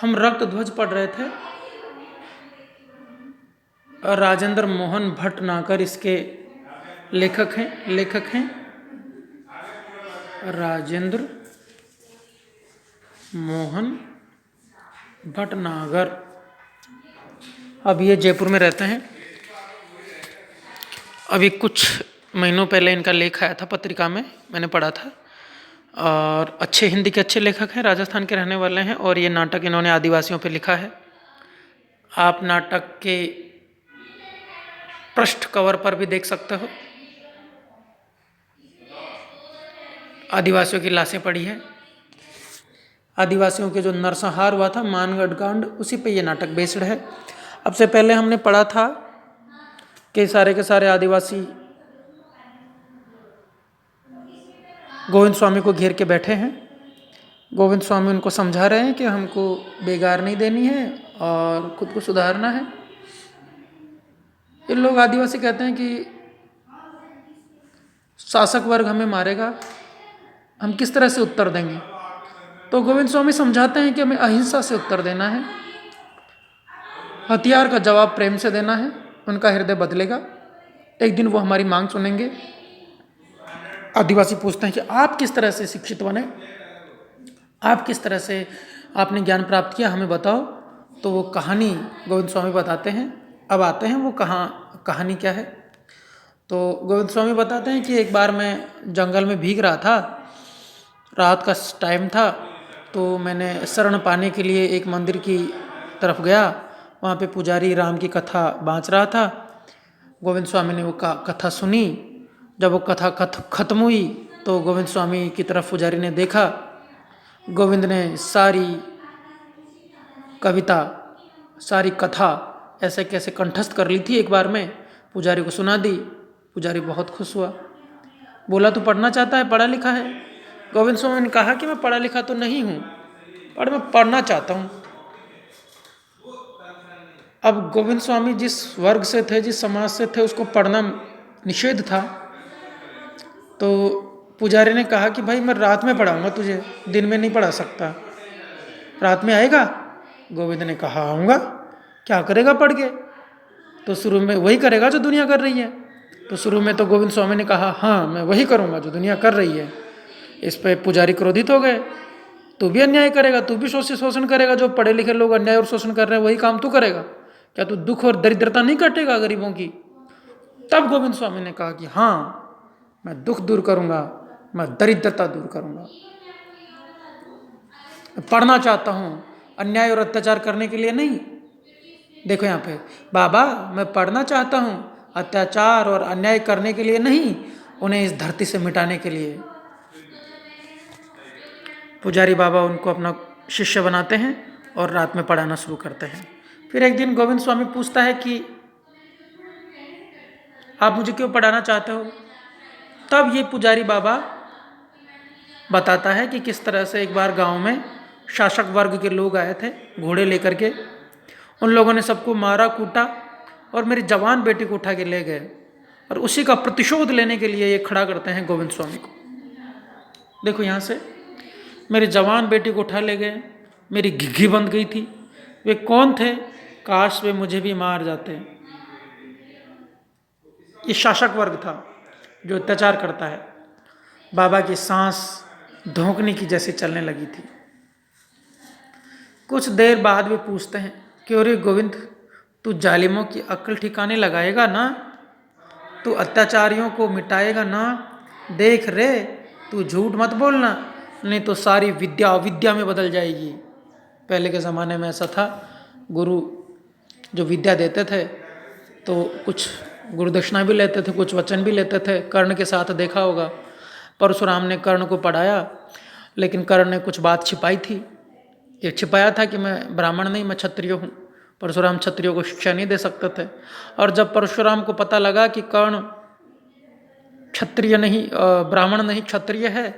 हम रक्त ध्वज पढ़ रहे थे। राजेंद्र मोहन भटनागर इसके लेखक हैं राजेंद्र मोहन भटनागर। अब ये जयपुर में रहते हैं। अभी कुछ महीनों पहले इनका लेख आया था पत्रिका में, मैंने पढ़ा था। और अच्छे हिंदी के अच्छे लेखक हैं, राजस्थान के रहने वाले हैं। और ये नाटक इन्होंने आदिवासियों पे लिखा है। आप नाटक के पृष्ठ कवर पर भी देख सकते हो, आदिवासियों की लाशें पड़ी हैं। आदिवासियों के जो नरसंहार हुआ था, मानगढ़ कांड, उसी पे ये नाटक बेस्ड है। अब से पहले हमने पढ़ा था कि सारे के सारे आदिवासी गोविंद स्वामी को घेर के बैठे हैं। गोविंद स्वामी उनको समझा रहे हैं कि हमको बेगार नहीं देनी है और खुद को सुधारना है। ये लोग आदिवासी कहते हैं कि शासक वर्ग हमें मारेगा, हम किस तरह से उत्तर देंगे। तो गोविंद स्वामी समझाते हैं कि हमें अहिंसा से उत्तर देना है, हथियार का जवाब प्रेम से देना है, उनका हृदय बदलेगा, एक दिन वो हमारी मांग सुनेंगे। आदिवासी पूछते हैं कि आप किस तरह से शिक्षित बने, आप किस तरह से आपने ज्ञान प्राप्त किया, हमें बताओ। तो वो कहानी गोविंद स्वामी बताते हैं। अब आते हैं वो कहानी क्या है। तो गोविंद स्वामी बताते हैं कि एक बार मैं जंगल में भीग रहा था, रात का टाइम था, तो मैंने शरण पाने के लिए एक मंदिर की तरफ गया। वहाँ पे पुजारी राम की कथा बाँच रहा था। गोविंद स्वामी ने वो कथा सुनी। जब वो कथा खत्म हुई तो गोविंद स्वामी की तरफ पुजारी ने देखा। गोविंद ने सारी कविता, सारी कथा ऐसे कैसे कंठस्थ कर ली थी एक बार में, पुजारी को सुना दी। पुजारी बहुत खुश हुआ, बोला तू पढ़ना चाहता है, पढ़ा लिखा है। गोविंद स्वामी ने कहा कि मैं पढ़ा लिखा तो नहीं हूँ, पर मैं पढ़ना चाहता हूँ। अब गोविंद स्वामी जिस वर्ग से थे, जिस समाज से थे, उसको पढ़ना निषेध था। तो पुजारी ने कहा कि भाई मैं रात में पढ़ाऊंगा तुझे, दिन में नहीं पढ़ा सकता, रात में आएगा। गोविंद ने कहा आऊँगा। क्या करेगा पढ़ के? तो शुरू में वही करेगा जो दुनिया कर रही है। तो शुरू में तो गोविंद स्वामी ने कहा हाँ मैं वही करूँगा जो दुनिया कर रही है। इस पर पुजारी क्रोधित हो गए, तू भी अन्याय करेगा, तू भी शोषण करेगा, जो पढ़े लिखे लोग अन्याय और शोषण कर रहे हैं वही काम तू करेगा, क्या तू दुख और दरिद्रता नहीं काटेगा गरीबों की? तब गोविंद स्वामी ने कहा कि हाँ मैं दुख दूर करूँगा, मैं दरिद्रता दूर करूँगा, पढ़ना चाहता हूँ, अन्याय और अत्याचार करने के लिए नहीं। देखो यहाँ पे, बाबा मैं पढ़ना चाहता हूँ, अत्याचार और अन्याय करने के लिए नहीं, उन्हें इस धरती से मिटाने के लिए। पुजारी बाबा उनको अपना शिष्य बनाते हैं और रात में पढ़ाना शुरू करते हैं। फिर एक दिन गोविंद स्वामी पूछता है कि आप मुझे क्यों पढ़ाना चाहते हो? तब ये पुजारी बाबा बताता है कि किस तरह से एक बार गांव में शासक वर्ग के लोग आए थे घोड़े लेकर के। उन लोगों ने सबको मारा कूटा और मेरी जवान बेटी को उठा के ले गए, और उसी का प्रतिशोध लेने के लिए ये खड़ा करते हैं गोविंद स्वामी को। देखो यहाँ से, मेरी जवान बेटी को उठा ले गए, मेरी घिघी बंद गई थी, वे कौन थे? काश वे मुझे भी मार जाते। ये शासक वर्ग था जो अत्याचार करता है। बाबा की सांस धोंकने की जैसे चलने लगी थी। कुछ देर बाद वे पूछते हैं कि अरे गोविंद, तू जालिमों की अक्ल ठिकाने लगाएगा ना? तू अत्याचारियों को मिटाएगा ना? देख रे, तू झूठ मत बोलना, नहीं तो सारी विद्या अविद्या में बदल जाएगी। पहले के ज़माने में ऐसा था, गुरु जो विद्या देते थे तो कुछ गुरुदक्षिणा भी लेते थे, कुछ वचन भी लेते थे। कर्ण के साथ देखा होगा, परशुराम ने कर्ण को पढ़ाया, लेकिन कर्ण ने कुछ बात छिपाई थी। ये छिपाया था कि मैं ब्राह्मण नहीं, मैं क्षत्रिय हूँ। परशुराम क्षत्रियों को शिक्षा नहीं दे सकते थे। और जब परशुराम को पता लगा कि कर्ण क्षत्रिय नहीं, ब्राह्मण नहीं क्षत्रिय है,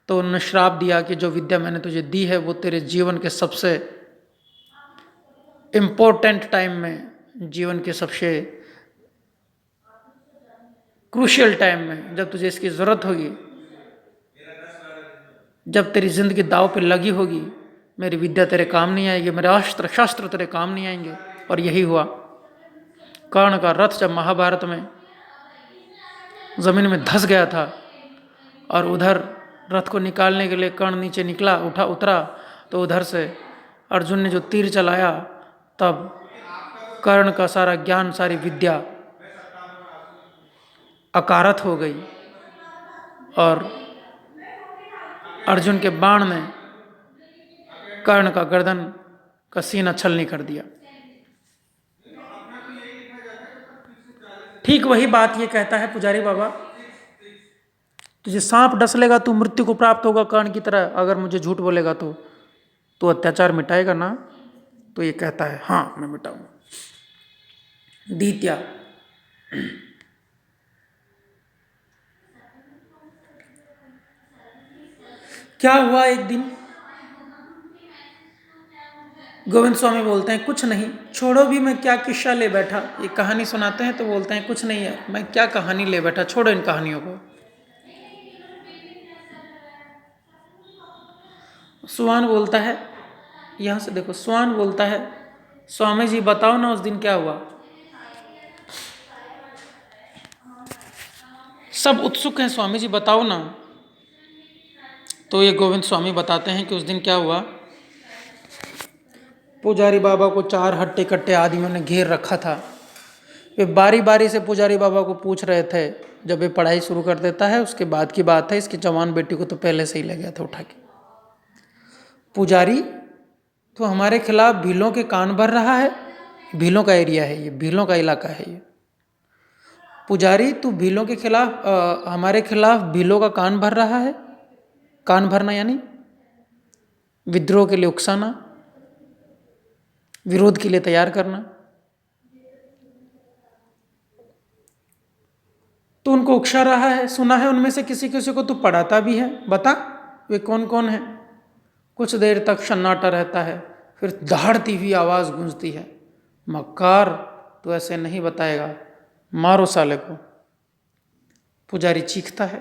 तो उन्होंने श्राप दिया कि जो विद्या मैंने तुझे दी है वो तेरे जीवन के सबसे इम्पोर्टेंट टाइम में, जीवन के सबसे क्रूशियल टाइम में, जब तुझे इसकी ज़रूरत होगी, जब तेरी जिंदगी दाव पे लगी होगी, मेरी विद्या तेरे काम नहीं आएगी, मेरे अस्त्र शस्त्र तेरे काम नहीं आएंगे। और यही हुआ। कर्ण का रथ जब महाभारत में जमीन में धंस गया था और उधर रथ को निकालने के लिए कर्ण नीचे निकला उतरा, तो उधर से अर्जुन ने जो तीर चलाया, तब कर्ण का सारा ज्ञान, सारी विद्या अकारत हो गई और अर्जुन के बाण ने कर्ण का गर्दन का सीना छलनी कर दिया। ठीक वही बात ये कहता है पुजारी बाबा, तुझे सांप डस लेगा तू मृत्यु को प्राप्त होगा कर्ण की तरह, अगर मुझे झूठ बोलेगा तो अत्याचार मिटाएगा ना? तो ये कहता है हाँ मैं मिटाऊंगा। द्वितीय, क्या हुआ एक दिन, गोविंद स्वामी बोलते हैं कुछ नहीं, छोड़ो भी मैं क्या किस्सा ले बैठा। ये कहानी सुनाते हैं तो बोलते हैं कुछ नहीं है, मैं क्या कहानी ले बैठा, छोड़ो इन कहानियों को। सुवान बोलता है, यहां से देखो, सुवान बोलता है स्वामी जी बताओ ना उस दिन क्या हुआ। सब उत्सुक हैं, स्वामी जी बताओ ना। तो ये गोविंद स्वामी बताते हैं कि उस दिन क्या हुआ। पुजारी बाबा को 4 हट्टे कट्टे आदमियों ने घेर रखा था। वे बारी बारी से पुजारी बाबा को पूछ रहे थे। जब ये पढ़ाई शुरू कर देता है उसके बाद की बात है, इसकी जवान बेटी को तो पहले से ही ले गया था उठा के। पुजारी तो हमारे खिलाफ भीलों के कान भर रहा है, भीलों का एरिया है ये, भीलों का इलाका है ये। पुजारी तू भीलों के खिलाफ हमारे खिलाफ भीलों का कान भर रहा है। कान भरना यानी विद्रोह के लिए उकसाना, विरोध के लिए तैयार करना। तो उनको उकसा रहा है। सुना है उनमें से किसी किसी को तो पढ़ाता भी है, बता वे कौन कौन है। कुछ देर तक सन्नाटा रहता है, फिर दहाड़ती हुई आवाज गूंजती है, मक्कार तो ऐसे नहीं बताएगा, मारो साले को। पुजारी चीखता है,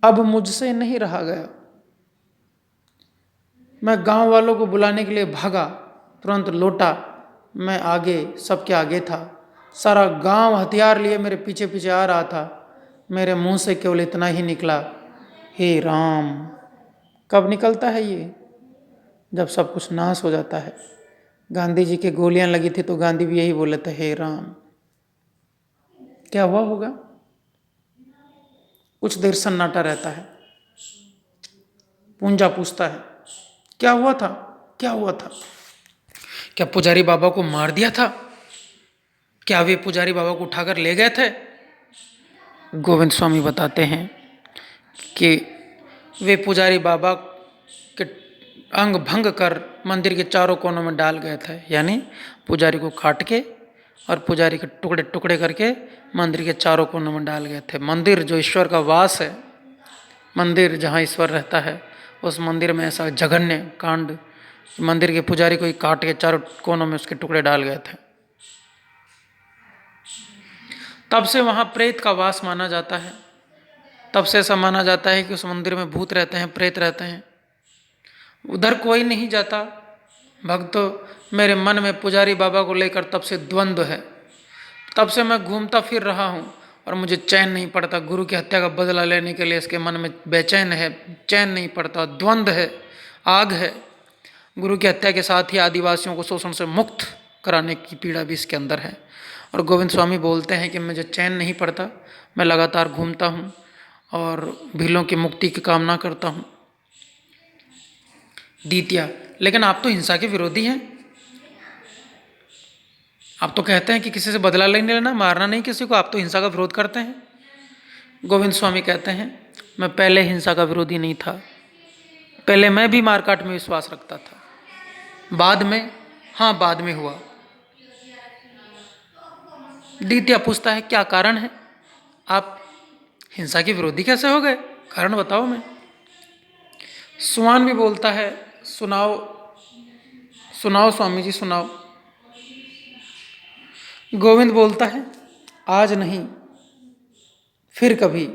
अब मुझसे नहीं रहा गया। मैं गांव वालों को बुलाने के लिए भागा, तुरंत लौटा। मैं आगे, सबके आगे था। सारा गांव हथियार लिए मेरे पीछे पीछे आ रहा था। मेरे मुंह से केवल इतना ही निकला, हे राम। कब निकलता है ये? जब सब कुछ नाश हो जाता है। गांधी जी की गोलियां लगी थी तो गांधी भी यही बोले थे, हे राम। क्या हुआ होगा? कुछ देर सन्नाटा रहता है। पूंजा पूछता है, क्या हुआ था, क्या हुआ था? क्या पुजारी बाबा को मार दिया था? क्या वे पुजारी बाबा को उठाकर ले गए थे? गोविंद स्वामी बताते हैं कि वे पुजारी बाबा के अंग भंग कर मंदिर के चारों कोनों में डाल गए थे। यानी पुजारी को काट के और पुजारी के टुकड़े टुकड़े करके मंदिर के चारों कोनों में डाल गए थे। मंदिर जो ईश्वर का वास है, मंदिर जहाँ ईश्वर रहता है, उस मंदिर में ऐसा जघन्य कांड, मंदिर के पुजारी को ही काट के चारों कोनों में उसके टुकड़े डाल गए थे। तब से वहाँ प्रेत का वास माना जाता है। तब से ऐसा माना जाता है कि उस मंदिर में भूत रहते हैं, प्रेत रहते हैं। उधर कोई नहीं जाता। भक्तों, मेरे मन में पुजारी बाबा को लेकर तब से द्वंद्व है। तब से मैं घूमता फिर रहा हूँ और मुझे चैन नहीं पड़ता। गुरु की हत्या का बदला लेने के लिए इसके मन में बेचैन है, चैन नहीं पड़ता, द्वंद्व है, आग है। गुरु की हत्या के साथ ही आदिवासियों को शोषण से मुक्त कराने की पीड़ा भी इसके अंदर है। और गोविंद स्वामी बोलते हैं कि मुझे चैन नहीं पड़ता, मैं लगातार घूमता हूँ और भीलों की मुक्ति की कामना करता हूँ। द्वितीय, लेकिन आप तो हिंसा के विरोधी हैं। आप तो कहते हैं कि किसी से बदला नहीं लेना, मारना नहीं किसी को, आप तो हिंसा का विरोध करते हैं। गोविंद स्वामी कहते हैं, मैं पहले हिंसा का विरोधी नहीं था। पहले मैं भी मारकाट में विश्वास रखता था, बाद में, हाँ बाद में हुआ। द्वितीय पूछता है, क्या कारण है, आप हिंसा के विरोधी कैसे हो गए, कारण बताओ। मैं सुवान भी बोलता है, सुनाओ सुनाओ स्वामी जी सुनाओ। गोविंद बोलता है, आज नहीं फिर कभी।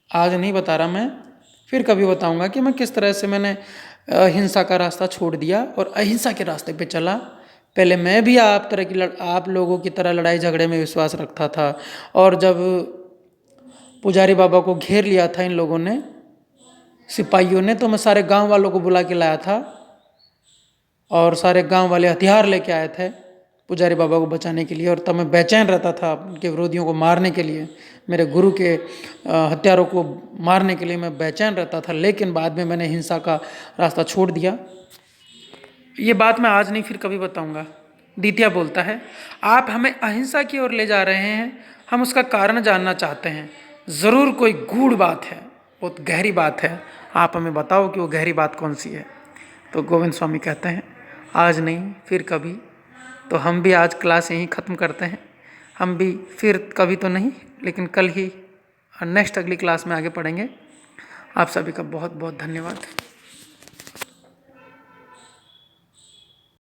आज नहीं बता रहा मैं, फिर कभी बताऊंगा कि मैं किस तरह से मैंने हिंसा का रास्ता छोड़ दिया और अहिंसा के रास्ते पे चला। पहले मैं भी आप लोगों की तरह लड़ाई झगड़े में विश्वास रखता था, और जब पुजारी बाबा को घेर लिया था इन लोगों ने, सिपाहियों ने, तो मैं सारे गांव वालों को बुला के लाया था और सारे गांव वाले हथियार लेके आए थे पुजारी बाबा को बचाने के लिए। और तब मैं बेचैन रहता था उनके विरोधियों को मारने के लिए, मेरे गुरु के हत्यारों को मारने के लिए मैं बेचैन रहता था। लेकिन बाद में मैंने हिंसा का रास्ता छोड़ दिया। ये बात मैं आज नहीं फिर कभी बताऊंगा। द्वितीय बोलता है, आप हमें अहिंसा की ओर ले जा रहे हैं, हम उसका कारण जानना चाहते हैं। ज़रूर कोई गूढ़ बात है, बहुत गहरी बात है, आप हमें बताओ कि वो गहरी बात कौन सी है। तो गोविंद स्वामी कहते हैं, आज नहीं फिर कभी। तो हम भी आज क्लास यहीं ख़त्म करते हैं। हम भी फिर कभी तो नहीं, लेकिन कल ही नेक्स्ट अगली क्लास में आगे पढ़ेंगे। आप सभी का बहुत बहुत धन्यवाद।